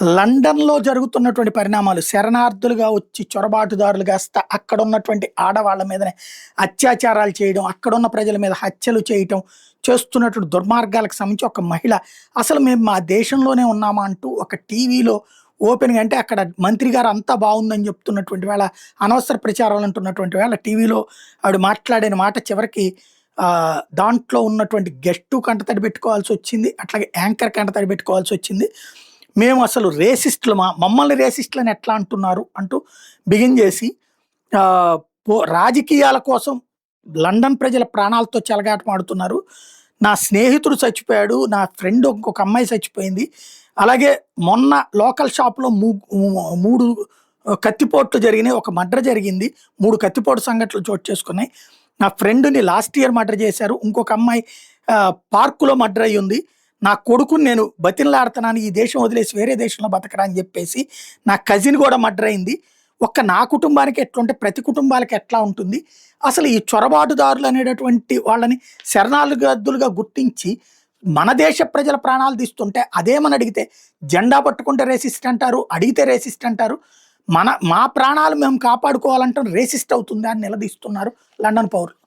లండన్‌లో జరుగుతున్నటువంటి పరిణామాలు శరణార్థులుగా వచ్చి చొరబాటుదారులుగా అక్కడ ఉన్నటువంటి ఆడవాళ్ళ మీదనే అత్యాచారాలు చేయడం, అక్కడున్న ప్రజల మీద హత్యలు చేయటం, చేస్తున్నటువంటి దుర్మార్గాలకు సంబంధించి ఒక మహిళ అసలు మేము మా దేశంలోనే ఉన్నామా అంటూ ఒక టీవీలో ఓపెన్‌గా అంటే అక్కడ మంత్రి గారు అంతా బావుందని చెప్తున్నటువంటి వేళ, అనవసర ప్రచారాలు అంటున్నటువంటి వేళ టీవీలో ఆవిడ మాట్లాడిన మాట చివరికి దాంట్లో ఉన్నటువంటి గెస్టు కంటతడి పెట్టుకోవాల్సొచ్చింది. అట్లాగే యాంకర్ కంటతడి పెట్టుకోవాల్సొచ్చింది. మేము అసలు రేసిస్టులమా? మమ్మల్ని రేసిస్టులని ఎట్లా అంటున్నారు? అంటూ బిగిన్ జేసి ఆహ్, రాజకీయాల కోసం లండన్ ప్రజల ప్రాణాలతో చెలగాటమాడుతున్నారు. నా స్నేహితుడు చచ్చిపోయాడు. నా ఫ్రెండ్ ఇంకొక అమ్మాయి చచ్చిపోయింది. అలాగే మొన్న లోకల్ షాప్‌లో 3 కత్తిపోట్లు జరిగినాయి. ఒక మర్డర్ జరిగింది. 3 కత్తిపోటు సంఘటనలు చోటు చేసుకున్నాయి. నా ఫ్రెండ్‌ని లాస్ట్ ఇయర్ మర్డర్ చేశారు. ఇంకొక అమ్మాయి పార్కులో మర్డర్ అయ్యుంది. నా కొడుకుని నేను బతిమలాడుతున్నాను ఈ దేశం వదిలేసి వేరే దేశంలో బతకరా అని చెప్పేసి నా కజిన్ కూడా మర్డర్ అయింది. నా కుటుంబానికి ఎట్లుంటే ప్రతి కుటుంబాలకి ఎట్లా ఉంటుంది? అసలు ఈ చొరబాటుదారులు అనేటటువంటి వాళ్ళని శరణార్థులుగా గుర్తించి మన దేశ ప్రజల ప్రాణాలు తీస్తుంటే అదేమని అడిగితే జెండా పట్టుకుంటే రేసిస్ట్ అంటారు. అడిగితే రేసిస్ట్ అంటారు. మా ప్రాణాలు మేము కాపాడుకోవాలంటే రేసిస్ట్ అవుతుందా అని నిలదీస్తున్నారు లండన్ పౌరులు.